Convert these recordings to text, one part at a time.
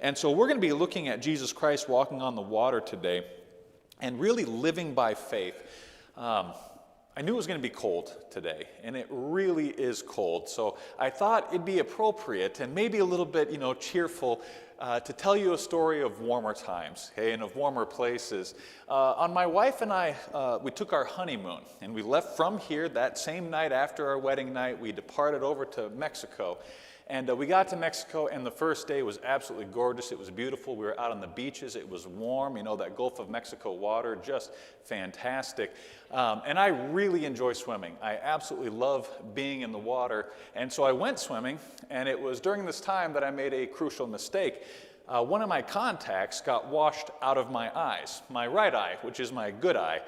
And so we're going to be looking at Jesus Christ walking on the water today and really living by faith. I knew it was going to be cold today, and it really is cold. So I thought it'd be appropriate and maybe a little bit, cheerful to tell you a story of warmer times, okay, and of warmer places. On my wife and I, we took our honeymoon, and we left from here that same night after our wedding night. We departed over to Mexico. And we got to Mexico, and the first day was absolutely gorgeous. It was beautiful. We were out on the beaches. It was warm. That Gulf of Mexico water, just fantastic. And I really enjoy swimming. I absolutely love being in the water. And so I went swimming, and it was during this time that I made a crucial mistake. One of my contacts got washed out of my eyes, my right eye, which is my good eye,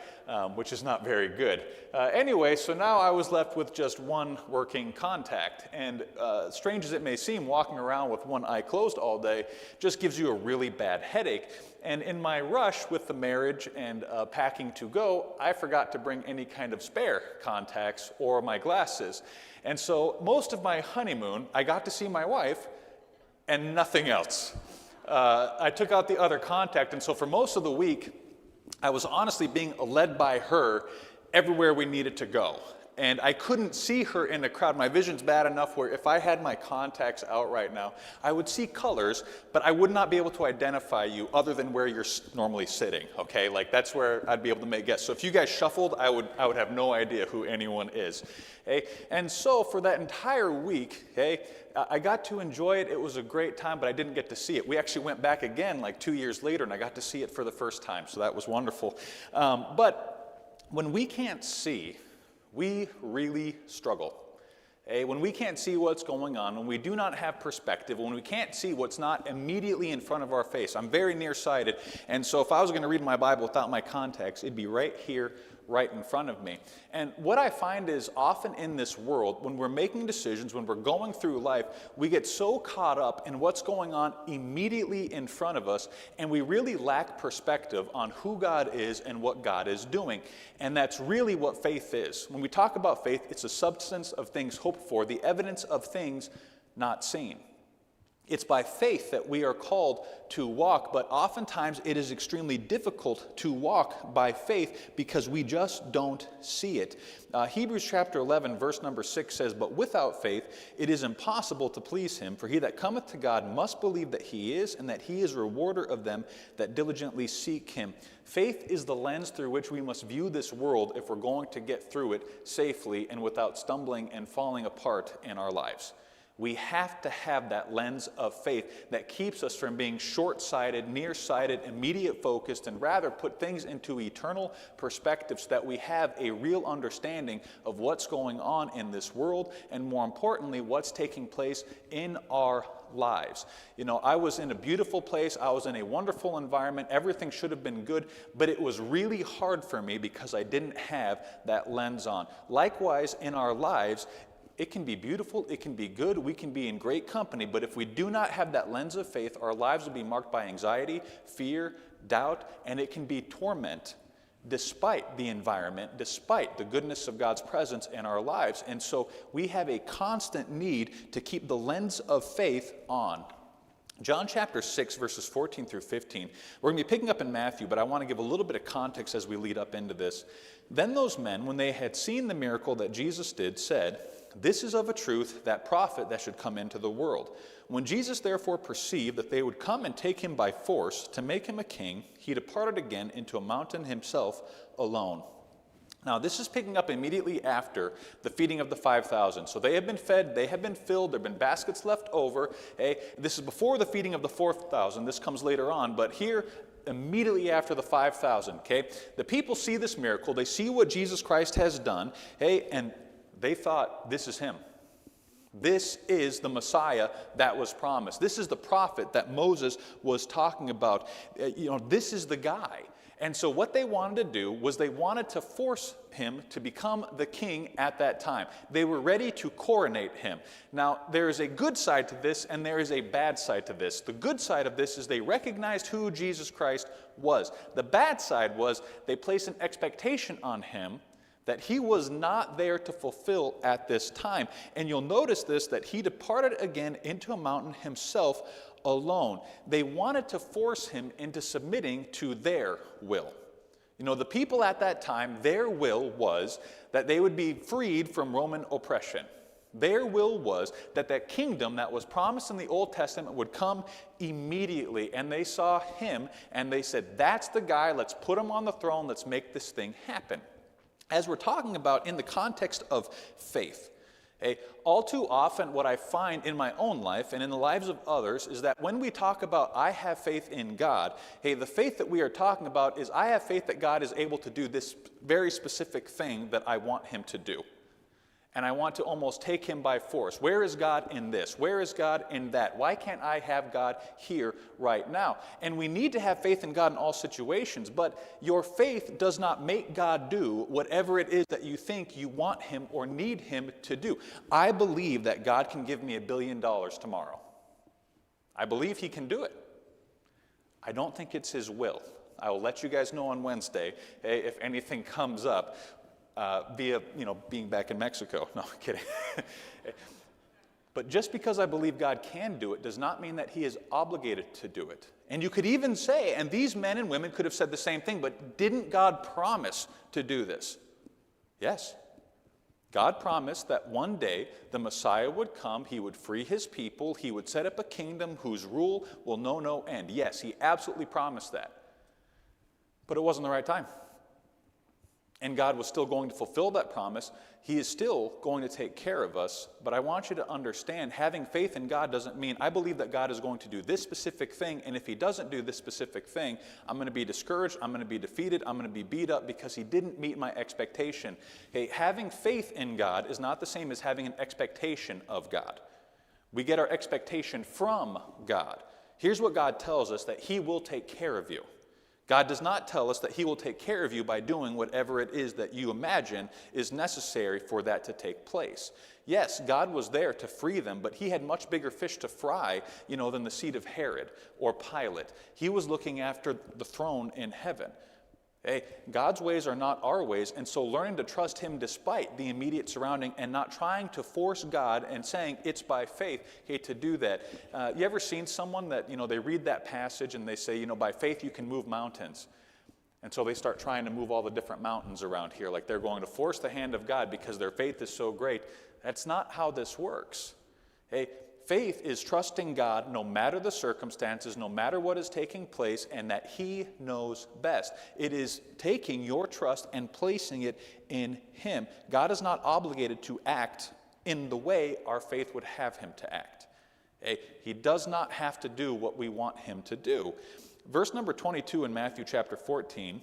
which is not very good. Anyway, so now I was left with just one working contact. And strange as it may seem, walking around with one eye closed all day just gives you a really bad headache. And in my rush with the marriage and packing to go, I forgot to bring any kind of spare contacts or my glasses. And so most of my honeymoon, I got to see my wife and nothing else. I took out the other contact, and so for most of the week, I was honestly being led by her everywhere we needed to go. And I couldn't see her in the crowd. My vision's bad enough where if I had my contacts out right now, I would see colors, but I would not be able to identify you other than where you're normally sitting, okay? Like that's where I'd be able to make guesses. So if you guys shuffled, I would have no idea who anyone is, okay? And so for that entire week, okay, I got to enjoy it. It was a great time, but I didn't get to see it. We actually went back again like 2 years later, and I got to see it for the first time, so that was wonderful. But when we can't see, we really struggle. When we can't see what's going on, when we do not have perspective, when we can't see what's not immediately in front of our face. I'm very nearsighted, and so if I was going to read my Bible without my contacts, it'd be right here, right in front of me. And what I find is often in this world, when we're making decisions, when we're going through life, we get so caught up in what's going on immediately in front of us, and we really lack perspective on who God is and what God is doing. And that's really what faith is. When we talk about faith, it's a substance of things hoped for, the evidence of things not seen. It's by faith that we are called to walk, but oftentimes it is extremely difficult to walk by faith because we just don't see it. Hebrews chapter 11, verse number 6 says, "But without faith it is impossible to please him, for he that cometh to God must believe that he is, and that he is a rewarder of them that diligently seek him." Faith is the lens through which we must view this world if we're going to get through it safely and without stumbling and falling apart in our lives. We have to have that lens of faith that keeps us from being short-sighted, nearsighted, immediate-focused, and rather put things into eternal perspective so that we have a real understanding of what's going on in this world and, more importantly, what's taking place in our lives. I was in a beautiful place. I was in a wonderful environment. Everything should have been good, but it was really hard for me because I didn't have that lens on. Likewise, in our lives, it can be beautiful, it can be good, we can be in great company, but if we do not have that lens of faith, our lives will be marked by anxiety, fear, doubt, and it can be torment despite the environment, despite the goodness of God's presence in our lives. And so we have a constant need to keep the lens of faith on. John chapter 6, verses 14 through 15. We're going to be picking up in Matthew, but I want to give a little bit of context as we lead up into this. Then those men, when they had seen the miracle that Jesus did, said, "This is of a truth that prophet that should come into the world." When Jesus therefore perceived that they would come and take him by force to make him a king, he departed again into a mountain himself alone. Now, this is picking up immediately after the feeding of the 5,000. So they have been fed, they have been filled, there have been baskets left over. This is before the feeding of the 4,000. This comes later on, but here, immediately after the 5,000, okay? The people see this miracle, they see what Jesus Christ has done, and they thought, this is him. This is the Messiah that was promised. This is the prophet that Moses was talking about. This is the guy. And so what they wanted to do was they wanted to force him to become the king at that time. They were ready to coronate him. Now, there is a good side to this and there is a bad side to this. The good side of this is they recognized who Jesus Christ was. The bad side was they placed an expectation on him that he was not there to fulfill at this time. And you'll notice this, that he departed again into a mountain himself alone. They wanted to force him into submitting to their will. You know, the people at that time, their will was that they would be freed from Roman oppression. Their will was that that kingdom that was promised in the Old Testament would come immediately. And they saw him and they said, that's the guy, let's put him on the throne, let's make this thing happen. As we're talking about in the context of faith, all too often what I find in my own life and in the lives of others is that when we talk about I have faith in God, the faith that we are talking about is I have faith that God is able to do this very specific thing that I want him to do. And I want to almost take him by force. Where is God in this? Where is God in that? Why can't I have God here right now? And we need to have faith in God in all situations, but your faith does not make God do whatever it is that you think you want him or need him to do. I believe that God can give me $1 billion tomorrow. I believe he can do it. I don't think it's his will. I will let you guys know on Wednesday if anything comes up. Via, being back in Mexico. No, I'm kidding. But just because I believe God can do it does not mean that he is obligated to do it. And you could even say, and these men and women could have said the same thing, but didn't God promise to do this? Yes. God promised that one day the Messiah would come, he would free his people, he would set up a kingdom whose rule will know no end. Yes, he absolutely promised that. But it wasn't the right time. And God was still going to fulfill that promise. He is still going to take care of us. But I want you to understand, having faith in God doesn't mean I believe that God is going to do this specific thing, and if he doesn't do this specific thing, I'm going to be discouraged, I'm going to be defeated, I'm going to be beat up because he didn't meet my expectation. Having faith in God is not the same as having an expectation of God. We get our expectation from God. Here's what God tells us, that he will take care of you. God does not tell us that he will take care of you by doing whatever it is that you imagine is necessary for that to take place. Yes, God was there to free them, but he had much bigger fish to fry, than the seat of Herod or Pilate. He was looking after the throne in heaven. God's ways are not our ways, and so learning to trust him despite the immediate surrounding and not trying to force God and saying it's by faith, to do that. You ever seen someone that, they read that passage and they say, by faith you can move mountains. And so they start trying to move all the different mountains around here, like they're going to force the hand of God because their faith is so great. That's not how this works. Faith is trusting God no matter the circumstances, no matter what is taking place, and that he knows best. It is taking your trust and placing it in him. God is not obligated to act in the way our faith would have him to act. He does not have to do what we want him to do. Verse number 22 in Matthew chapter 14,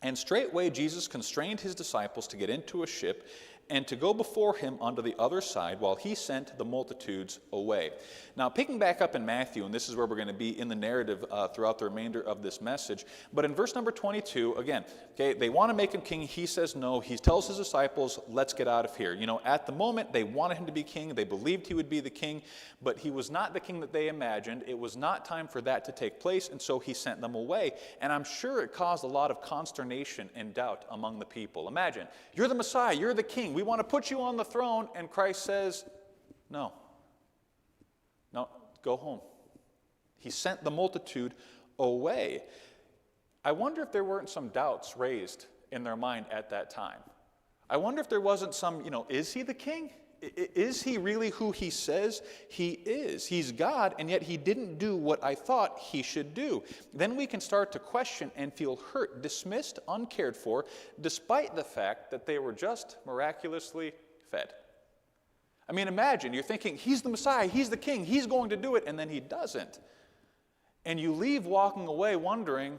and straightway Jesus constrained his disciples to get into a ship and to go before him unto the other side while he sent the multitudes away. Now, picking back up in Matthew, and this is where we're going to be in the narrative throughout the remainder of this message, but in verse number 22, again, they want to make him king. He says no. He tells his disciples, let's get out of here. At the moment, they wanted him to be king. They believed he would be the king, but he was not the king that they imagined. It was not time for that to take place, and so he sent them away. And I'm sure it caused a lot of consternation and doubt among the people. Imagine, you're the Messiah, you're the king. We want to put you on the throne, and Christ says, no, go home. He sent the multitude away. I wonder if there weren't some doubts raised in their mind at that time. I wonder if there wasn't some, is he the king? Is he really who he says he is? He's God, and yet he didn't do what I thought he should do. Then we can start to question and feel hurt, dismissed, uncared for, despite the fact that they were just miraculously fed. I mean, imagine, you're thinking, he's the Messiah, he's the king, he's going to do it, and then he doesn't. And you leave walking away wondering,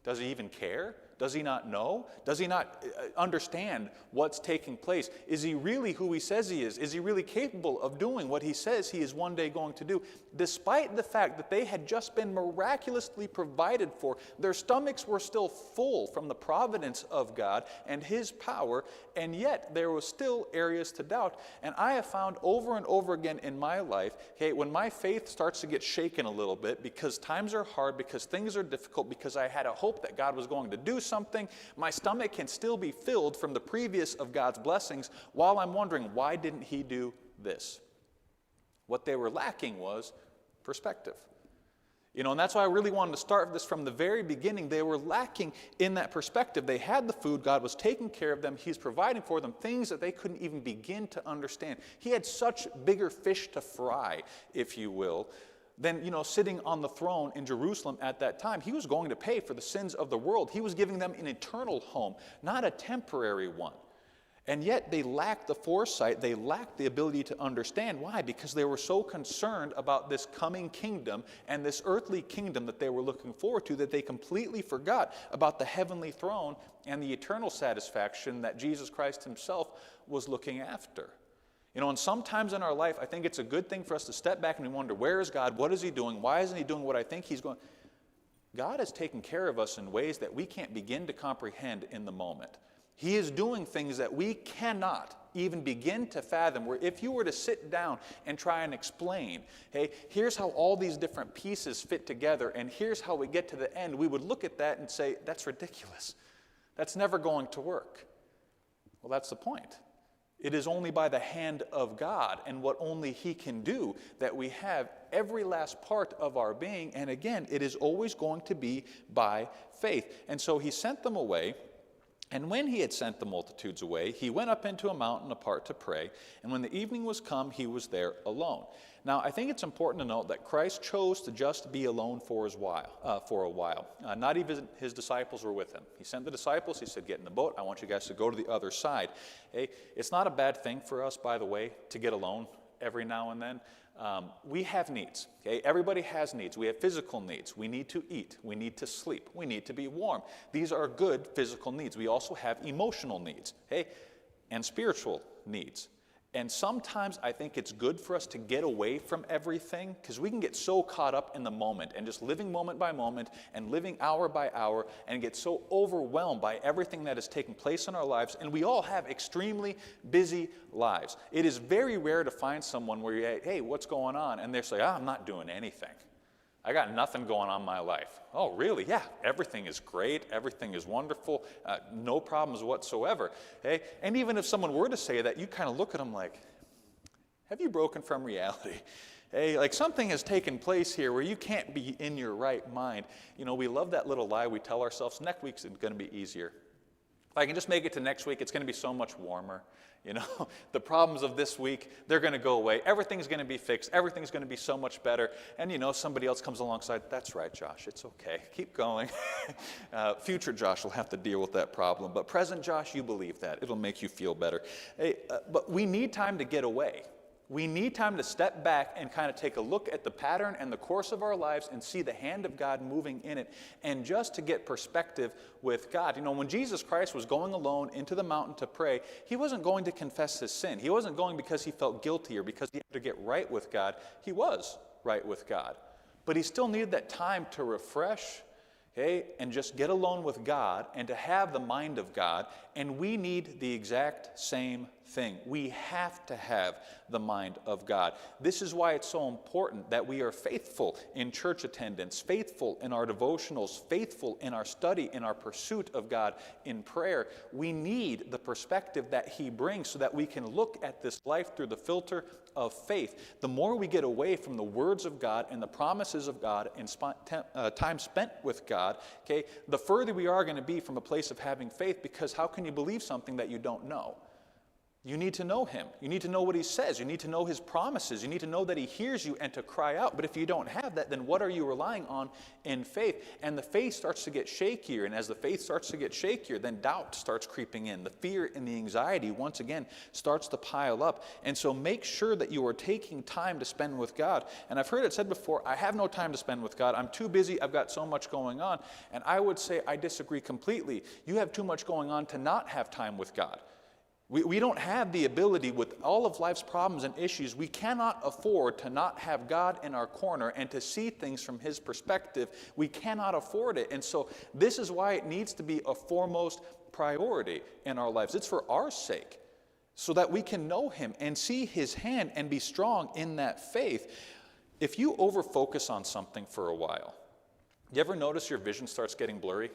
does he even care? Does he not know? Does he not understand what's taking place? Is he really who he says he is? Is he really capable of doing what he says he is one day going to do? Despite the fact that they had just been miraculously provided for, their stomachs were still full from the providence of God and his power, and yet there was still areas to doubt. And I have found over and over again in my life, when my faith starts to get shaken a little bit because times are hard, because things are difficult, because I had a hope that God was going to do something, my stomach can still be filled from the previous of God's blessings while I'm wondering, why didn't he do this? What they were lacking was perspective. And that's why I really wanted to start this from the very beginning. They were lacking in that perspective. They had the food. God was taking care of them. He's providing for them things that they couldn't even begin to understand. He had such bigger fish to fry, if you will, than, sitting on the throne in Jerusalem at that time. He was going to pay for the sins of the world. He was giving them an eternal home, not a temporary one. And yet they lacked the foresight, they lacked the ability to understand. Why? Because they were so concerned about this coming kingdom and this earthly kingdom that they were looking forward to that they completely forgot about the heavenly throne and the eternal satisfaction that Jesus Christ himself was looking after. And sometimes in our life, I think it's a good thing for us to step back and we wonder, where is God? What is he doing? Why isn't he doing what I think he's going? God has taken care of us in ways that we can't begin to comprehend in the moment. He is doing things that we cannot even begin to fathom, where if you were to sit down and try and explain, hey, here's how all these different pieces fit together, and here's how we get to the end, we would look at that and say, that's ridiculous. That's never going to work. Well, that's the point. It is only by the hand of God and what only he can do that we have every last part of our being, and again, it is always going to be by faith. And so he sent them away. And when he had sent the multitudes away, he went up into a mountain apart to pray, and when the evening was come, he was there alone. Now, I think it's important to note that Christ chose to just be alone for a while. Not even his disciples were with him. He sent the disciples, he said, get in the boat, I want you guys to go to the other side. Hey, it's not a bad thing for us, by the way, to get alone every now and then. We have needs, okay? Everybody has needs. We have physical needs. We need to eat. We need to sleep. We need to be warm. These are good physical needs. We also have emotional needs, okay? And spiritual needs. And sometimes I think it's good for us to get away from everything because we can get so caught up in the moment and just living moment by moment and living hour by hour and get so overwhelmed by everything that is taking place in our lives. And we all have extremely busy lives. It is very rare to find someone where you, hey, what's going on? And they say, I'm not doing anything. I got nothing going on in my life. Oh, really? Yeah, everything is great. Everything is wonderful. No problems whatsoever. Hey, and even if someone were to say that, you kind of look at them like, have you broken from reality? Hey, like something has taken place here where you can't be in your right mind. We love that little lie we tell ourselves, next week's going to be easier. If I can just make it to next week, it's going to be so much warmer. The problems of this week, they're going to go away. Everything's going to be fixed. Everything's going to be so much better. And, somebody else comes alongside. That's right, Josh. It's okay. Keep going. Future Josh will have to deal with that problem. But present Josh, you believe that. It'll make you feel better. Hey, but we need time to get away. We need time to step back and kind of take a look at the pattern and the course of our lives and see the hand of God moving in it, and just to get perspective with God. When Jesus Christ was going alone into the mountain to pray, he wasn't going to confess his sin. He wasn't going because he felt guilty or because he had to get right with God. He was right with God. But he still needed that time to refresh, okay, and just get alone with God and to have the mind of God. And we need the exact same thing. We have to have the mind of God. This is why it's so important that we are faithful in church attendance, faithful in our devotionals, faithful in our study, in our pursuit of God in prayer. We need the perspective that he brings so that we can look at this life through the filter of faith. The more we get away from the words of God and the promises of God and time spent with God, okay, the further we are going to be from a place of having faith, because how can you believe something that you don't know? You need to know him. You need to know what he says. You need to know his promises. You need to know that he hears you and to cry out. But if you don't have that, then what are you relying on in faith? And the faith starts to get shakier. And as the faith starts to get shakier, then doubt starts creeping in. The fear and the anxiety, once again, starts to pile up. And so make sure that you are taking time to spend with God. And I've heard it said before, I have no time to spend with God. I'm too busy. I've got so much going on. And I would say I disagree completely. You have too much going on to not have time with God. We don't have the ability, with all of life's problems and issues, we cannot afford to not have God in our corner and to see things from his perspective. We cannot afford it. And so this is why it needs to be a foremost priority in our lives. It's for our sake, so that we can know him and see his hand and be strong in that faith. If you over-focus on something for a while, you ever notice your vision starts getting blurry?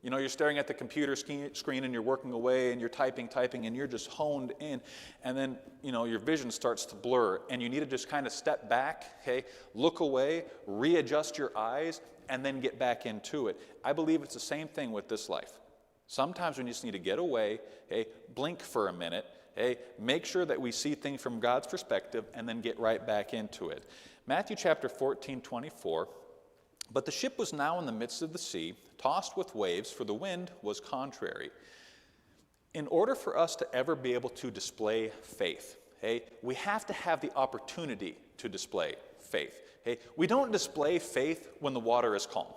You know, you're staring at the computer screen and you're working away and you're typing, and you're just honed in. And then, you know, your vision starts to blur and you need to just kind of step back, okay, look away, readjust your eyes, and then get back into it. I believe it's the same thing with this life. Sometimes we just need to get away, okay, blink for a minute, okay, make sure that we see things from God's perspective and then get right back into it. Matthew chapter 14:24. But the ship was now in the midst of the sea, tossed with waves, for the wind was contrary. In order for us to ever be able to display faith, okay, we have to have the opportunity to display faith. Okay? We don't display faith when the water is calm.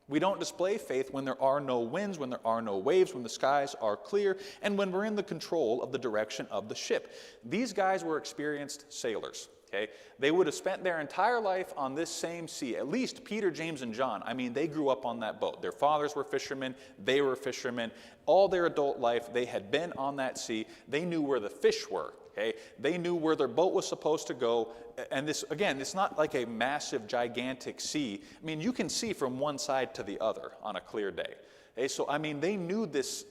We don't display faith when there are no winds, when there are no waves, when the skies are clear, and when we're in the control of the direction of the ship. These guys were experienced sailors. Okay? They would have spent their entire life on this same sea. At least Peter, James, and John. I mean, they grew up on that boat. Their fathers were fishermen. They were fishermen. All their adult life, they had been on that sea. They knew where the fish were. Okay? They knew where their boat was supposed to go. And this, again, it's not like a massive, gigantic sea. I mean, you can see from one side to the other on a clear day. Okay? So, I mean, they knew this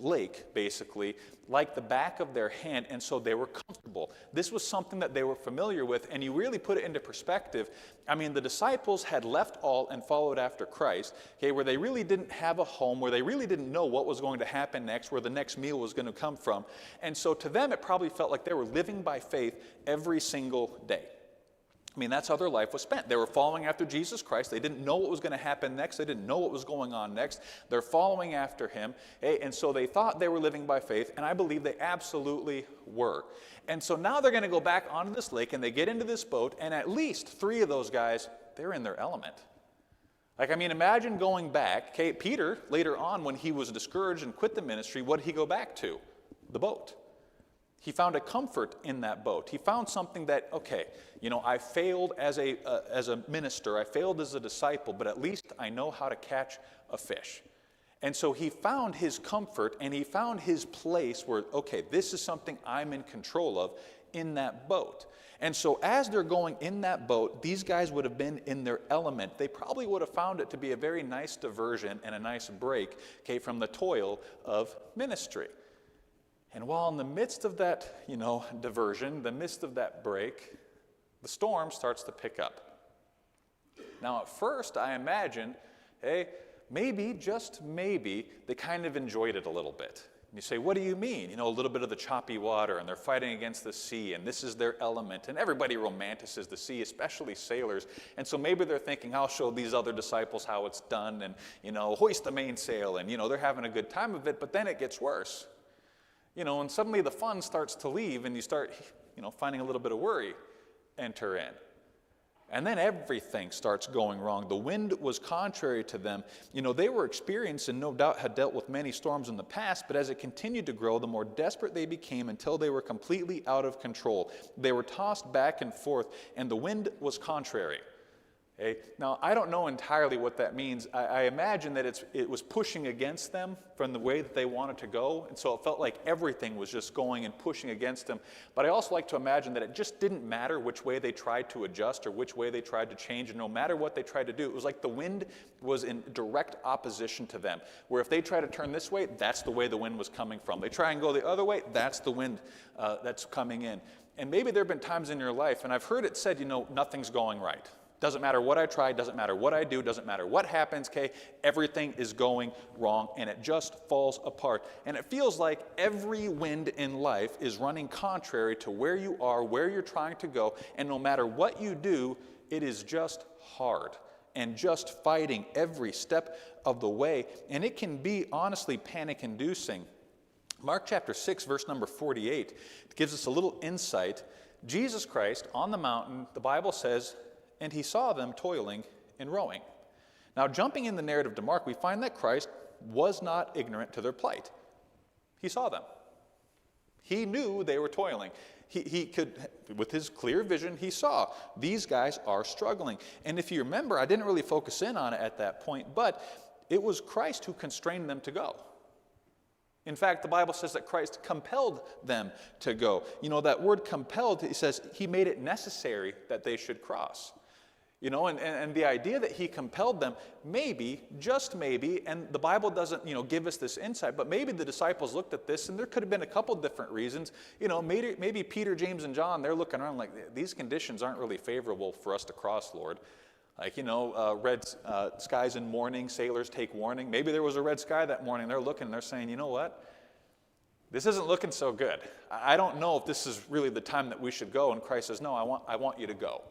lake, basically, like the back of their hand, and so they were comfortable. This was something that they were familiar with, and you really put it into perspective. I mean, the disciples had left all and followed after Christ, okay, where they really didn't have a home, where they really didn't know what was going to happen next, where the next meal was going to come from. And so to them, it probably felt like they were living by faith every single day. I mean, that's how their life was spent. They were following after Jesus Christ. They didn't know what was going to happen next. They didn't know what was going on next. They're following after him. And so they thought they were living by faith, and I believe they absolutely were. And so now they're going to go back onto this lake, and they get into this boat, and at least 3 of those guys, they're in their element. Like, I mean, imagine going back. Okay, Peter, later on, when he was discouraged and quit the ministry, what did he go back to? The boat. He found a comfort in that boat. He found something that, okay, you know, I failed as a minister, I failed as a disciple, but at least I know how to catch a fish. And so he found his comfort and he found his place where, okay, this is something I'm in control of in that boat. And so as they're going in that boat, these guys would have been in their element. They probably would have found it to be a very nice diversion and a nice break, okay, from the toil of ministry. And while in the midst of that, you know, diversion, the midst of that break, the storm starts to pick up. Now, at first, I imagine, hey, maybe, just maybe, they kind of enjoyed it a little bit. And you say, what do you mean? You know, a little bit of the choppy water, and they're fighting against the sea, and this is their element. And everybody romanticizes the sea, especially sailors. And so maybe they're thinking, I'll show these other disciples how it's done, and, you know, hoist the mainsail, and, you know, they're having a good time of it, but then it gets worse. You know, and suddenly the fun starts to leave and you start, you know, finding a little bit of worry enter in. And then everything starts going wrong. The wind was contrary to them. You know, they were experienced and no doubt had dealt with many storms in the past, but as it continued to grow, the more desperate they became until they were completely out of control. They were tossed back and forth, and the wind was contrary. Okay? Now, I don't know entirely what that means. I imagine that it was pushing against them from the way that they wanted to go, and so it felt like everything was just going and pushing against them. But I also like to imagine that it just didn't matter which way they tried to adjust or which way they tried to change, and no matter what they tried to do, it was like the wind was in direct opposition to them, where if they try to turn this way, that's the way the wind was coming from. They try and go the other way, that's the wind that's coming in. And maybe there have been times in your life, and I've heard it said, you know, nothing's going right. Doesn't matter what I try, doesn't matter what I do, doesn't matter what happens, okay? Everything is going wrong, and it just falls apart. And it feels like every wind in life is running contrary to where you are, where you're trying to go, and no matter what you do, it is just hard and just fighting every step of the way. And it can be, honestly, panic-inducing. Mark chapter 6, verse number 48 gives us a little insight. Jesus Christ, on the mountain, the Bible says, and he saw them toiling and rowing. Now, jumping in the narrative to Mark, we find that Christ was not ignorant to their plight. He saw them. He knew they were toiling. He could, with his clear vision, he saw these guys are struggling. And if you remember, I didn't really focus in on it at that point, but it was Christ who constrained them to go. In fact, the Bible says that Christ compelled them to go. You know, that word compelled, it says he made it necessary that they should cross. And the idea that he compelled them, maybe, just maybe, and the Bible doesn't, give us this insight, but maybe the disciples looked at this, and there could have been a couple different reasons. Maybe Peter, James, and John, they're looking around like, these conditions aren't really favorable for us to cross, Lord. Like, red skies in morning, sailors take warning. Maybe there was a red sky that morning. They're looking, and they're saying, you know what? This isn't looking so good. I don't know if this is really the time that we should go. And Christ says, no, I want you to go.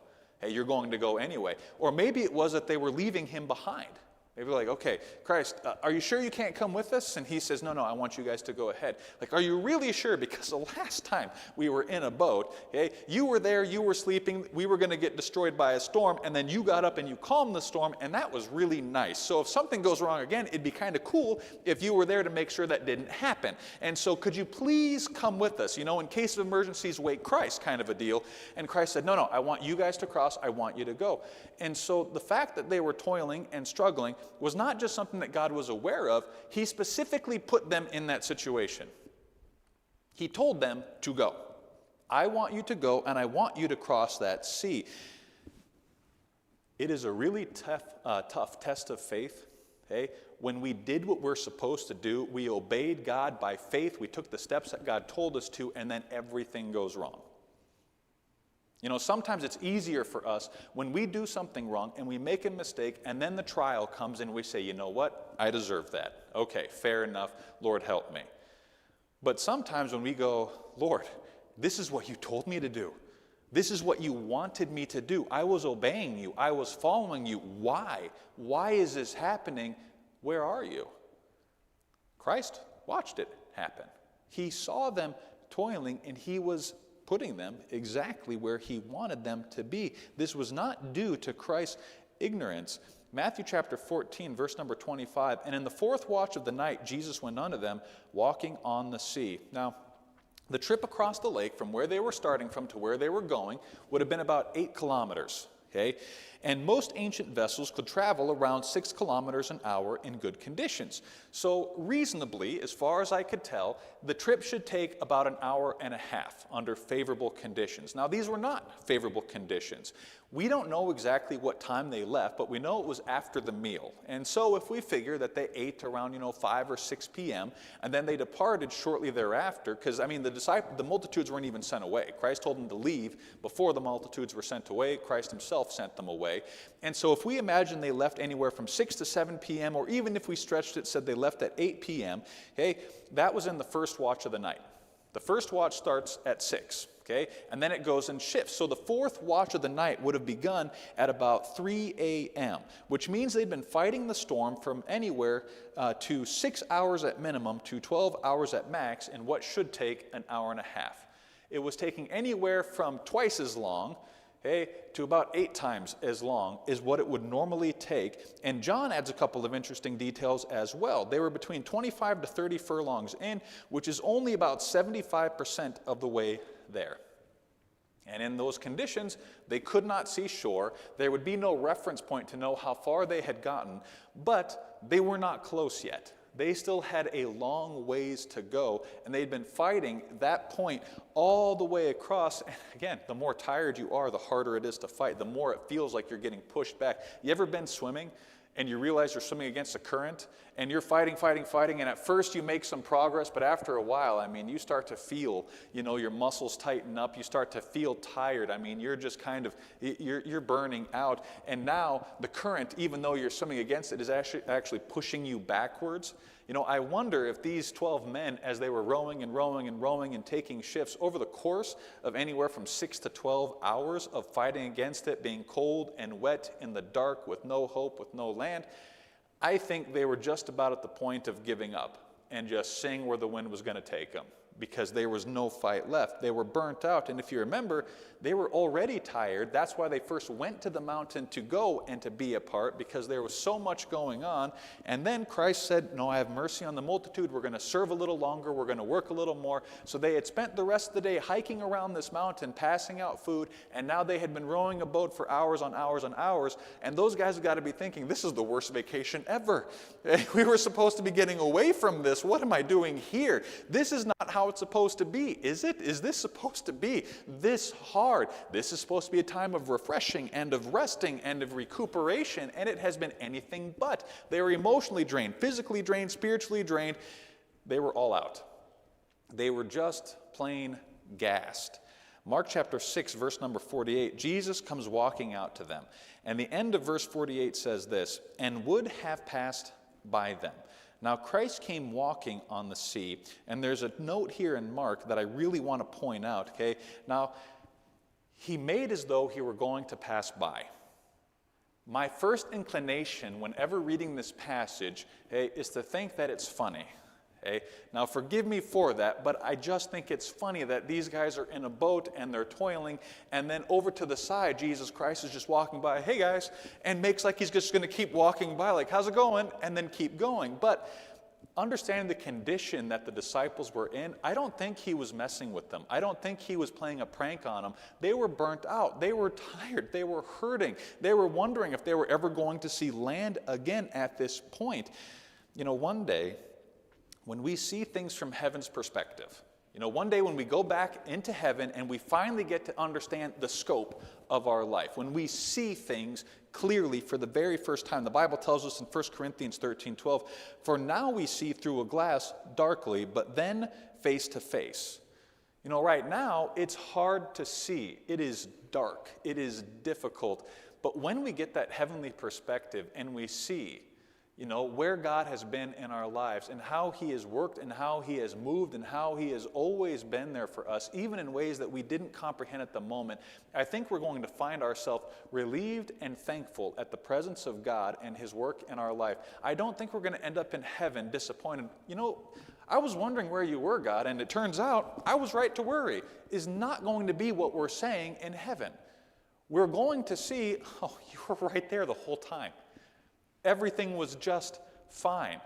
Hey, you're going to go anyway. Or maybe it was that they were leaving him behind. Maybe like, okay, Christ, are you sure you can't come with us? And he says, no, I want you guys to go ahead. Like, are you really sure? Because the last time we were in a boat, okay, you were there, you were sleeping, we were going to get destroyed by a storm, and then you got up and you calmed the storm, and that was really nice. So if something goes wrong again, it'd be kind of cool if you were there to make sure that didn't happen. And so could you please come with us? In case of emergencies, wait Christ kind of a deal. And Christ said, no, I want you guys to cross, I want you to go. And so the fact that they were toiling and struggling was not just something that God was aware of. He specifically put them in that situation. He told them to go. I want you to go, and I want you to cross that sea. It is a really tough test of faith. Okay? When we did what we're supposed to do, we obeyed God by faith, we took the steps that God told us to, and then everything goes wrong. Sometimes it's easier for us when we do something wrong and we make a mistake, and then the trial comes and we say, you know what? I deserve that. Okay, fair enough. Lord, help me. But sometimes when we go, Lord, this is what you told me to do. This is what you wanted me to do. I was obeying you. I was following you. Why? Why is this happening? Where are you? Christ watched it happen. He saw them toiling, and he was putting them exactly where he wanted them to be. This was not due to Christ's ignorance. Matthew chapter 14, verse number 25, and in the fourth watch of the night, Jesus went unto them, walking on the sea. Now, the trip across the lake from where they were starting from to where they were going would have been about 8 kilometers. Okay? And most ancient vessels could travel around 6 kilometers an hour in good conditions. So reasonably, as far as I could tell, the trip should take about an hour and a half under favorable conditions. Now, these were not favorable conditions. We don't know exactly what time they left, but we know it was after the meal. And so if we figure that they ate around, 5 or 6 p.m., and then they departed shortly thereafter, because, the multitudes weren't even sent away. Christ told them to leave before the multitudes were sent away. Christ himself sent them away. And so if we imagine they left anywhere from 6 to 7 p.m., or even if we stretched it, said they left at 8 p.m., okay, that was in the first watch of the night. The first watch starts at 6. Okay, and then it goes and shifts. So the fourth watch of the night would have begun at about 3 a.m., which means they'd been fighting the storm from anywhere to 6 hours at minimum to 12 hours at max in what should take an hour and a half. It was taking anywhere from twice as long, okay, to about 8 times as long is what it would normally take. And John adds a couple of interesting details as well. They were between 25 to 30 furlongs in, which is only about 75% of the way there. And in those conditions, they could not see shore. There would be no reference point to know how far they had gotten, but they were not close yet. They still had a long ways to go, and they'd been fighting that point all the way across. And again, the more tired you are, the harder it is to fight, the more it feels like you're getting pushed back. You ever been swimming and you realize you're swimming against a current and you're fighting, and at first you make some progress, but after a while, you start to feel, your muscles tighten up, you start to feel tired. You're just kind of, you're burning out. And now the current, even though you're swimming against it, is actually pushing you backwards. I wonder if these 12 men, as they were rowing and taking shifts over the course of anywhere from 6 to 12 hours of fighting against it, being cold and wet in the dark with no hope, with no land, I think they were just about at the point of giving up and just seeing where the wind was going to take them, because there was no fight left. They were burnt out. And if you remember, they were already tired. That's why they first went to the mountain to go and to be apart, because there was so much going on. And then Christ said, no, I have mercy on the multitude. We're going to serve a little longer. We're going to work a little more. So they had spent the rest of the day hiking around this mountain, passing out food. And now they had been rowing a boat for hours on hours on hours. And those guys have got to be thinking, this is the worst vacation ever. We were supposed to be getting away from this. What am I doing here? This is not how how it's supposed to be. Is it? Is this supposed to be this hard? This is supposed to be a time of refreshing and of resting and of recuperation, and it has been anything but. They were emotionally drained, physically drained, spiritually drained. They were all out. They were just plain gassed. Mark chapter 6, verse number 48, Jesus comes walking out to them. And the end of verse 48 says this, and would have passed by them. Now Christ came walking on the sea, and there's a note here in Mark that I really want to point out, okay? Now, he made as though he were going to pass by. My first inclination whenever reading this passage, okay, is to think that it's funny. Okay? Now, forgive me for that, but I just think it's funny that these guys are in a boat and they're toiling, and then over to the side, Jesus Christ is just walking by, hey guys, and makes like he's just going to keep walking by, like, how's it going? And then keep going. But understanding the condition that the disciples were in, I don't think he was messing with them. I don't think he was playing a prank on them. They were burnt out. They were tired. They were hurting. They were wondering if they were ever going to see land again at this point. You know, one day, when we see things from heaven's perspective, you know, one day when we go back into heaven and we finally get to understand the scope of our life, when we see things clearly for the very first time, the Bible tells us in 1 Corinthians 13:12, for now we see through a glass darkly, but then face to face. You know, right now it's hard to see. It is dark. It is difficult. But when we get that heavenly perspective and we see, you know, where God has been in our lives and how he has worked and how he has moved and how he has always been there for us, even in ways that we didn't comprehend at the moment, I think we're going to find ourselves relieved and thankful at the presence of God and his work in our life. I don't think we're going to end up in heaven disappointed. You know, I was wondering where you were, God, and it turns out I was right to worry, is not going to be what we're saying in heaven. We're going to see, oh, you were right there the whole time. Everything was just fine.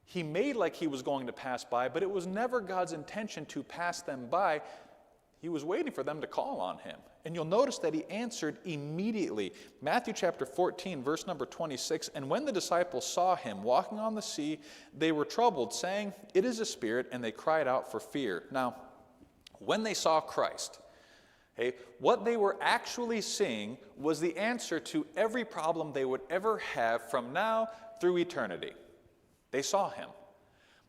He made like he was going to pass by, but it was never God's intention to pass them by. He was waiting for them to call on him. And you'll notice that he answered immediately. Matthew chapter 14, verse number 26, and when the disciples saw him walking on the sea, they were troubled, saying, it is a spirit, and they cried out for fear. Now, when they saw Christ, okay, what they were actually seeing was the answer to every problem they would ever have from now through eternity. They saw him,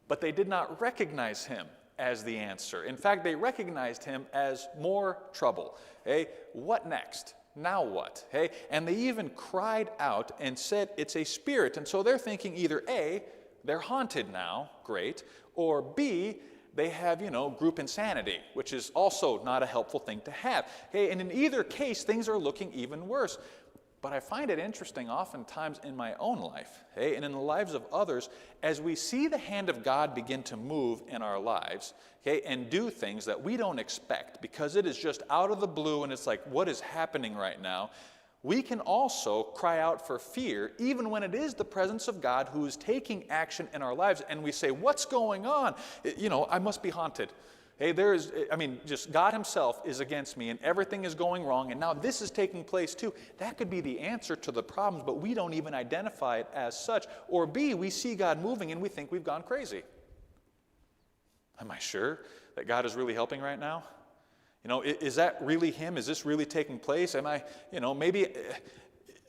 but they did not recognize him as the answer. In fact, they recognized him as more trouble. Hey, what next? Now what? Hey, and they even cried out and said, it's a spirit. And so they're thinking either A, they're haunted now, great, or B, they have, you know, group insanity, which is also not a helpful thing to have. Okay, and in either case, things are looking even worse. But I find it interesting oftentimes in my own life, okay, and in the lives of others, as we see the hand of God begin to move in our lives, okay, and do things that we don't expect because it is just out of the blue and it's like, what is happening right now? We can also cry out for fear, even when it is the presence of God who is taking action in our lives, and we say, what's going on? You know, I must be haunted. Hey, just God himself is against me, and everything is going wrong, and now this is taking place too. That could be the answer to the problems, but we don't even identify it as such. Or B, we see God moving, and we think we've gone crazy. Am I sure that God is really helping right now? You know, is that really him? Is this really taking place? Am I, you know, maybe,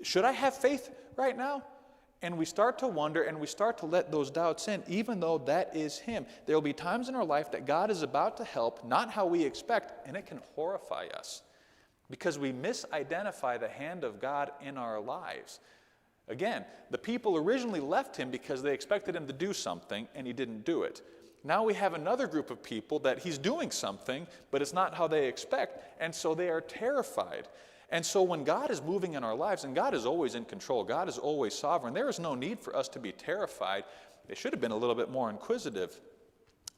should I have faith right now? And we start to wonder and we start to let those doubts in, even though that is him. There will be times in our life that God is about to help, not how we expect, and it can horrify us because we misidentify the hand of God in our lives. Again, the people originally left him because they expected him to do something, and he didn't do it. Now we have another group of people that he's doing something, but it's not how they expect, and so they are terrified. And so when God is moving in our lives, and God is always in control, God is always sovereign, there is no need for us to be terrified. They should have been a little bit more inquisitive.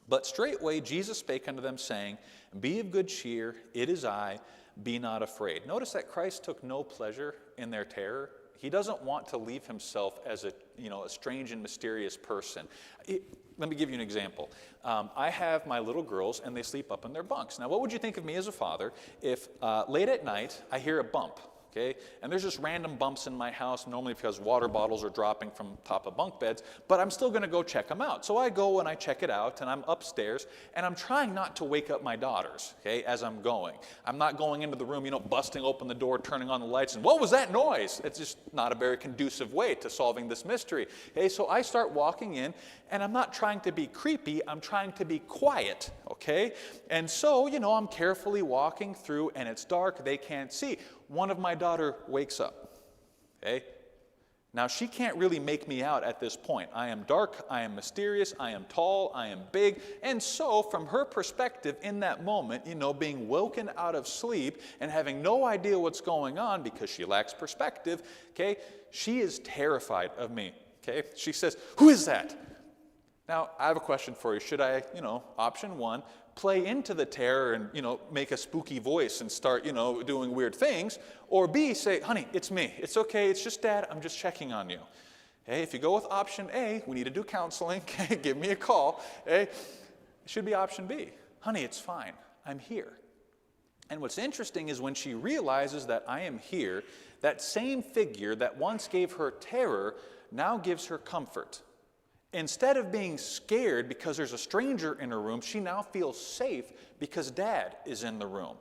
But straightway Jesus spake unto them, saying, be of good cheer, it is I, be not afraid. Notice that Christ took no pleasure in their terror. He doesn't want to leave himself as a strange and mysterious person. Let me give you an example. I have my little girls, and they sleep up in their bunks. Now, what would you think of me as a father if late at night I hear a bump? okay? And there's just random bumps in my house, normally because water bottles are dropping from top of bunk beds, but I'm still going to go check them out. So I go and I check it out, and I'm upstairs, and I'm trying not to wake up my daughters, okay, as I'm going. I'm not going into the room, busting open the door, turning on the lights, and what was that noise? It's just not a very conducive way to solving this mystery. Okay, so I start walking in, and I'm not trying to be creepy, I'm trying to be quiet, okay? And so, I'm carefully walking through, and it's dark, they can't see. One of my daughter wakes up, okay? Now, she can't really make me out at this point. I am dark, I am mysterious, I am tall, I am big, and so from her perspective in that moment, being woken out of sleep and having no idea what's going on because she lacks perspective, okay, she is terrified of me, okay? She says, "Who is that?" Now, I have a question for you. Should I, option one, play into the terror and, make a spooky voice and start, doing weird things? Or B, say, "Honey, it's me. It's okay. It's just Dad. I'm just checking on you." Hey, if you go with option A, we need to do counseling. Okay, give me a call. Hey, it should be option B. "Honey, it's fine. I'm here." And what's interesting is when she realizes that I am here, that same figure that once gave her terror now gives her comfort. Instead of being scared because there's a stranger in her room, she now feels safe because Dad is in the room.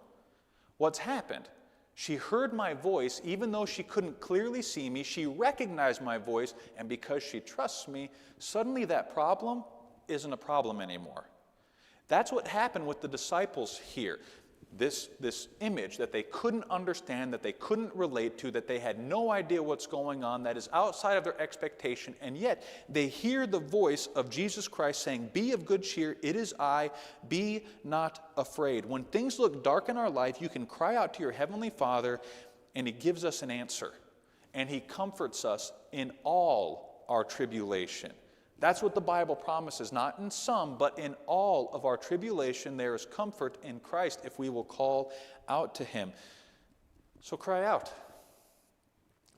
What's happened? She heard my voice, even though she couldn't clearly see me. She recognized my voice, and because she trusts me, suddenly that problem isn't a problem anymore. That's what happened with the disciples here. This image that they couldn't understand, that they couldn't relate to, that they had no idea what's going on, that is outside of their expectation, and yet they hear the voice of Jesus Christ saying, "Be of good cheer, it is I, be not afraid." When things look dark in our life, you can cry out to your Heavenly Father, and He gives us an answer, and He comforts us in all our tribulation. That's what the Bible promises, not in some, but in all of our tribulation there is comfort in Christ if we will call out to Him. So cry out.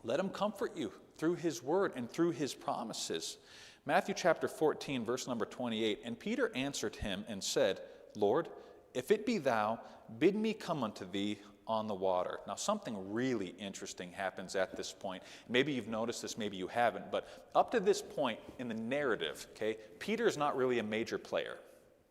Let Him comfort you through His word and through His promises. Matthew chapter 14, verse number 28, "And Peter answered Him and said, Lord, if it be Thou, bid me come unto Thee on the water." Now, something really interesting happens at this point. Maybe you've noticed this, maybe you haven't, but up to this point in the narrative, okay, Peter's not really a major player.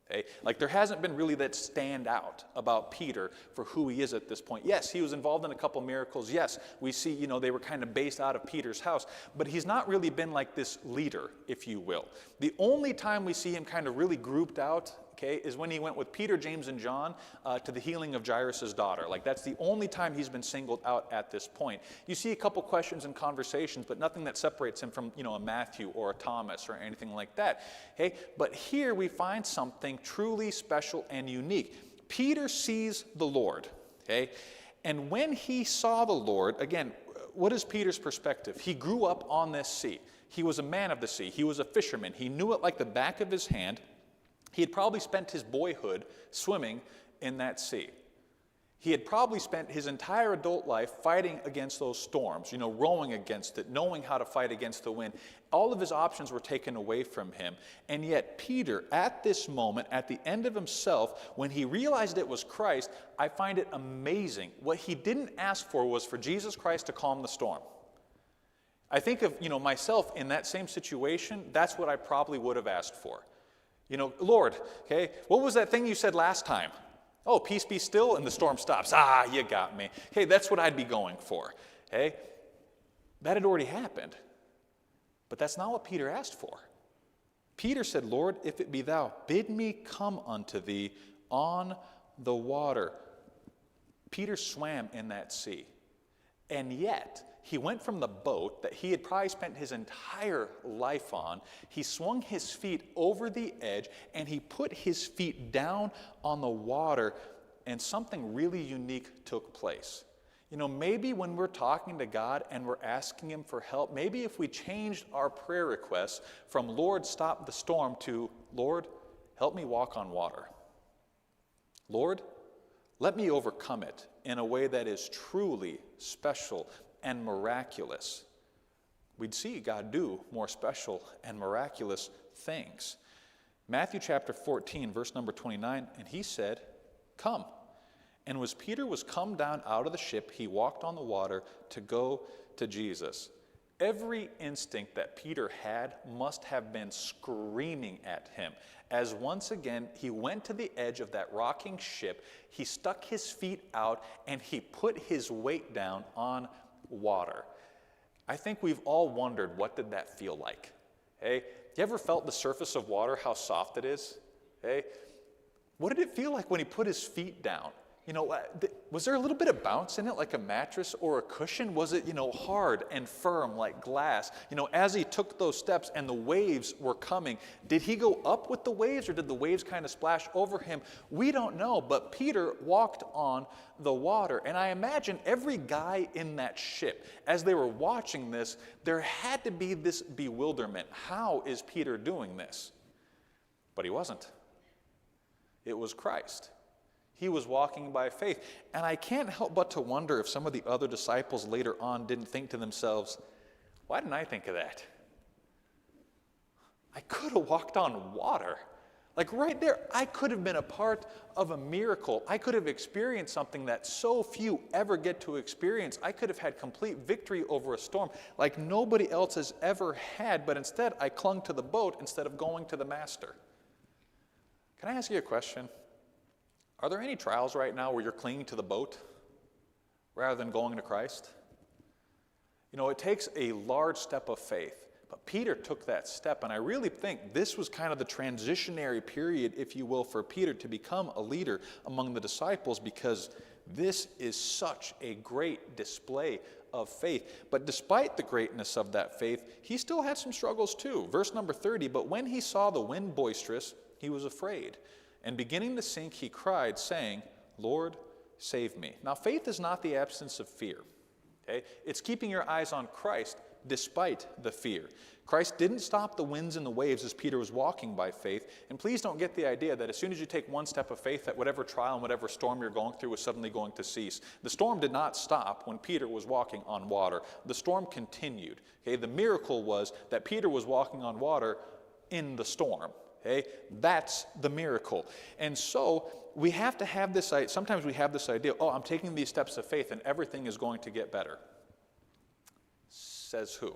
Okay? Like, there hasn't been really that stand out about Peter for who he is at this point. Yes, he was involved in a couple miracles. Yes, we see, they were kind of based out of Peter's house, but he's not really been like this leader, if you will. The only time we see him kind of really grouped out, okay, is when he went with Peter, James, and John to the healing of Jairus' daughter. Like, that's the only time he's been singled out at this point. You see a couple questions and conversations, but nothing that separates him from, a Matthew or a Thomas or anything like that. Okay, but here we find something truly special and unique. Peter sees the Lord, okay, and when he saw the Lord, again, what is Peter's perspective? He grew up on this sea. He was a man of the sea. He was a fisherman. He knew it like the back of his hand. He had probably spent his boyhood swimming in that sea. He had probably spent his entire adult life fighting against those storms, rowing against it, knowing how to fight against the wind. All of his options were taken away from him. And yet Peter, at this moment, at the end of himself, when he realized it was Christ, I find it amazing. What he didn't ask for was for Jesus Christ to calm the storm. I think of, myself in that same situation, that's what I probably would have asked for. Lord, okay, what was that thing you said last time? Oh, peace be still, and the storm stops. Ah, you got me. Okay, that's what I'd be going for. Okay, that had already happened. But that's not what Peter asked for. Peter said, Lord, if it be Thou, bid me come unto Thee on the water. Peter swam in that sea. And yet, he went from the boat that he had probably spent his entire life on. He swung his feet over the edge, and he put his feet down on the water, and something really unique took place. Maybe when we're talking to God and we're asking Him for help, maybe if we changed our prayer requests from Lord, stop the storm to Lord, help me walk on water. Lord, let me overcome it in a way that is truly special and miraculous, we'd see God do more special and miraculous things. Matthew chapter 14, verse number 29, and He said, Come. And as Peter was come down out of the ship, he walked on the water to go to Jesus. Every instinct that Peter had must have been screaming at him, as once again he went to the edge of that rocking ship, he stuck his feet out, and he put his weight down on water. I think we've all wondered, what did that feel like? Hey, you ever felt the surface of water, how soft it is? Hey, what did it feel like when he put his feet down? You know, was there a little bit of bounce in it, like a mattress or a cushion? Was it, hard and firm like glass? As he took those steps and the waves were coming, did he go up with the waves, or did the waves kind of splash over him? We don't know, but Peter walked on the water. And I imagine every guy in that ship, as they were watching this, there had to be this bewilderment. How is Peter doing this? But he wasn't. It was Christ. He was walking by faith. And I can't help but to wonder if some of the other disciples later on didn't think to themselves, why didn't I think of that? I could have walked on water. Like right there, I could have been a part of a miracle. I could have experienced something that so few ever get to experience. I could have had complete victory over a storm like nobody else has ever had, but instead I clung to the boat instead of going to the master. Can I ask you a question? Are there any trials right now where you're clinging to the boat rather than going to Christ? It takes a large step of faith, but Peter took that step, and I really think this was kind of the transitionary period, if you will, for Peter to become a leader among the disciples, because this is such a great display of faith. But despite the greatness of that faith, he still had some struggles too. Verse number 30, but when he saw the wind boisterous, he was afraid. And beginning to sink, he cried, saying, Lord, save me. Now, faith is not the absence of fear. Okay? It's keeping your eyes on Christ despite the fear. Christ didn't stop the winds and the waves as Peter was walking by faith. And please don't get the idea that as soon as you take one step of faith, that whatever trial and whatever storm you're going through is suddenly going to cease. The storm did not stop when Peter was walking on water. The storm continued. Okay? The miracle was that Peter was walking on water in the storm. Okay? That's the miracle. And so we have to have this, sometimes we have this idea, I'm taking these steps of faith and everything is going to get better. Says who?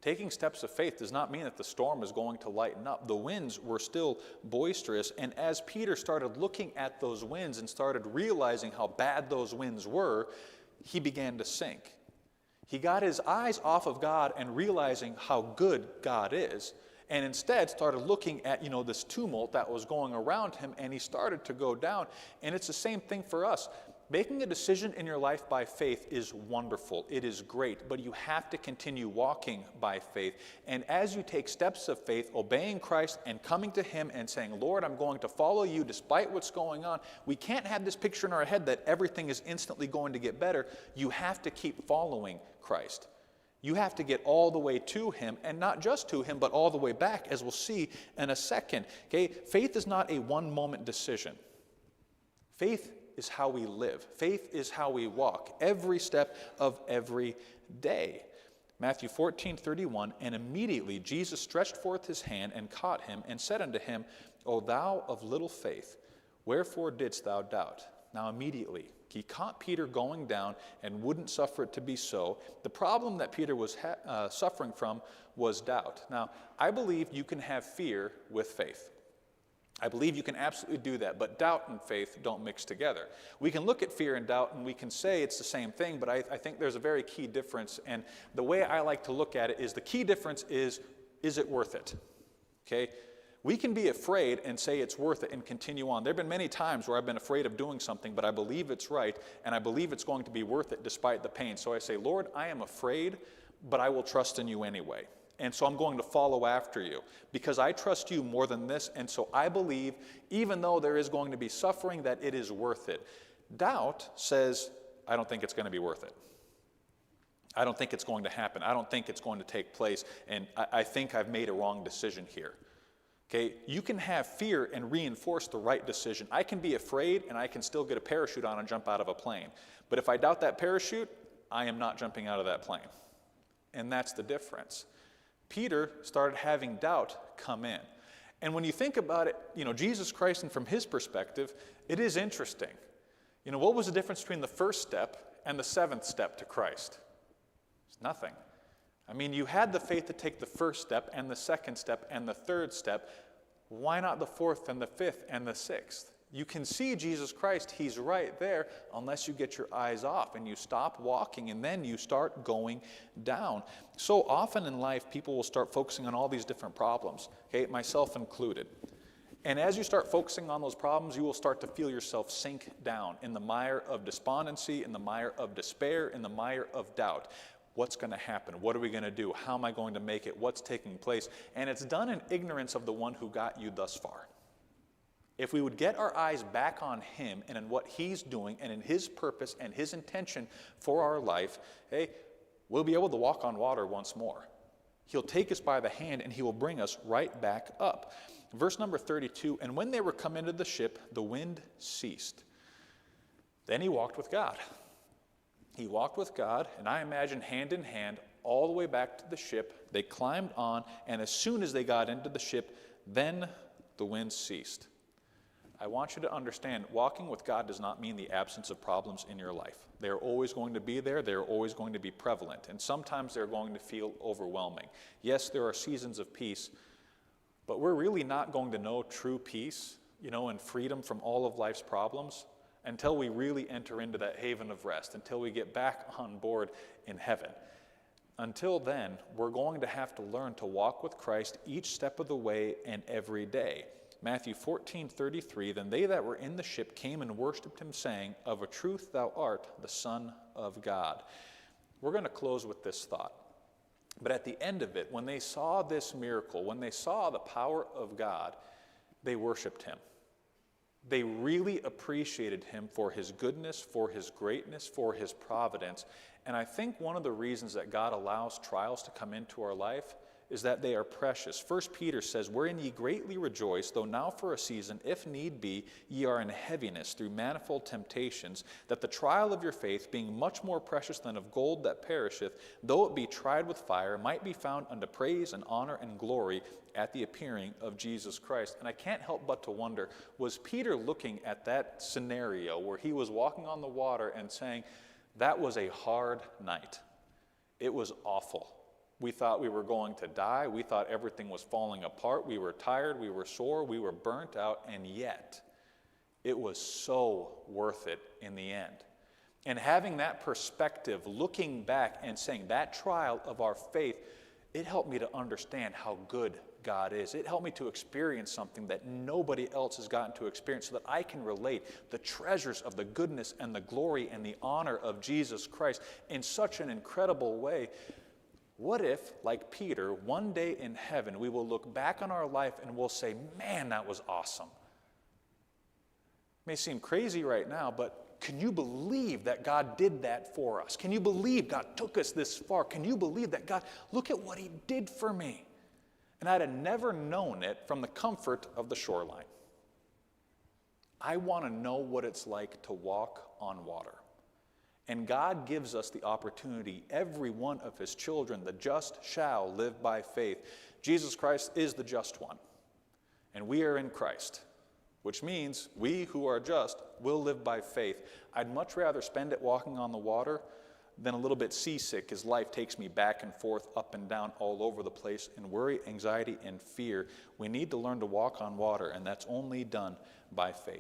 Taking steps of faith does not mean that the storm is going to lighten up. The winds were still boisterous, and as Peter started looking at those winds and started realizing how bad those winds were, he began to sink. He got his eyes off of God and realizing how good God is, and instead started looking at, this tumult that was going around him, and he started to go down. And it's the same thing for us. Making a decision in your life by faith is wonderful. It is great, but you have to continue walking by faith. And as you take steps of faith, obeying Christ and coming to him and saying, Lord, I'm going to follow you despite what's going on, we can't have this picture in our head that everything is instantly going to get better. You have to keep following Christ. You have to get all the way to him, and not just to him, but all the way back, as we'll see in a second. Okay? Faith is not a one-moment decision. Faith is how we live. Faith is how we walk every step of every day. Matthew 14:31, and immediately Jesus stretched forth his hand and caught him and said unto him, O thou of little faith, wherefore didst thou doubt? Now immediately he caught Peter going down and wouldn't suffer it to be so. The problem that Peter was suffering from was doubt. Now, I believe you can have fear with faith. I believe you can absolutely do that, but doubt and faith don't mix together. We can look at fear and doubt and we can say it's the same thing, but I think there's a very key difference, and the way I like to look at it is the key difference is it worth it? Okay? We can be afraid and say it's worth it and continue on. There have been many times where I've been afraid of doing something, but I believe it's right, and I believe it's going to be worth it despite the pain. So I say, Lord, I am afraid, but I will trust in you anyway. And so I'm going to follow after you because I trust you more than this. And so I believe, even though there is going to be suffering, that it is worth it. Doubt says, I don't think it's going to be worth it. I don't think it's going to happen. I don't think it's going to take place. And I think I've made a wrong decision here. Okay, you can have fear and reinforce the right decision. I can be afraid and I can still get a parachute on and jump out of a plane. But if I doubt that parachute, I am not jumping out of that plane. And that's the difference. Peter started having doubt come in. And when you think about it, Jesus Christ, and from his perspective, it is interesting. You know, what was the difference between the first step and the seventh step to Christ? It's nothing. I mean, you had the faith to take the first step and the second step and the third step. Why not the fourth and the fifth and the sixth? You can see Jesus Christ, he's right there, unless you get your eyes off and you stop walking and then you start going down. So often in life, people will start focusing on all these different problems, okay, myself included. And as you start focusing on those problems, you will start to feel yourself sink down in the mire of despondency, in the mire of despair, in the mire of doubt. What's going to happen? What are we going to do? How am I going to make it? What's taking place? And it's done in ignorance of the one who got you thus far. If we would get our eyes back on him and in what he's doing and in his purpose and his intention for our life, hey, we'll be able to walk on water once more. He'll take us by the hand and he will bring us right back up. Verse number 32, and when they were come into the ship, the wind ceased. Then he walked with God. He walked with God, and I imagine hand in hand, all the way back to the ship. They climbed on, and as soon as they got into the ship, then the wind ceased. I want you to understand, walking with God does not mean the absence of problems in your life. They're always going to be there. They're always going to be prevalent. And sometimes they're going to feel overwhelming. Yes, there are seasons of peace, but we're really not going to know true peace, and freedom from all of life's problems until we really enter into that haven of rest, until we get back on board in heaven. Until then, we're going to have to learn to walk with Christ each step of the way and every day. Matthew 14:33, then they that were in the ship came and worshipped him, saying, of a truth thou art the Son of God. We're going to close with this thought. But at the end of it, when they saw this miracle, when they saw the power of God, they worshiped him. They really appreciated him for his goodness, for his greatness, for his providence. And I think one of the reasons that God allows trials to come into our life is that they are precious. 1 Peter says, wherein ye greatly rejoice, though now for a season, if need be, ye are in heaviness through manifold temptations, that the trial of your faith, being much more precious than of gold that perisheth, though it be tried with fire, might be found unto praise and honor and glory at the appearing of Jesus Christ. And I can't help but to wonder, was Peter looking at that scenario where he was walking on the water and saying, that was a hard night. It was awful. We thought we were going to die. We thought everything was falling apart. We were tired. We were sore. We were burnt out. And yet, it was so worth it in the end. And having that perspective, looking back and saying that trial of our faith, it helped me to understand how good God is. It helped me to experience something that nobody else has gotten to experience so that I can relate the treasures of the goodness and the glory and the honor of Jesus Christ in such an incredible way. What if, like Peter, one day in heaven, we will look back on our life and we'll say, man, that was awesome. It may seem crazy right now, but can you believe that God did that for us? Can you believe God took us this far? Can you believe that God, look at what he did for me? And I'd have never known it from the comfort of the shoreline. I want to know what it's like to walk on water. And God gives us the opportunity, every one of his children, the just shall live by faith. Jesus Christ is the just one, and we are in Christ, which means we who are just will live by faith. I'd much rather spend it walking on the water than a little bit seasick as life takes me back and forth, up and down, all over the place in worry, anxiety, and fear. We need to learn to walk on water, and that's only done by faith.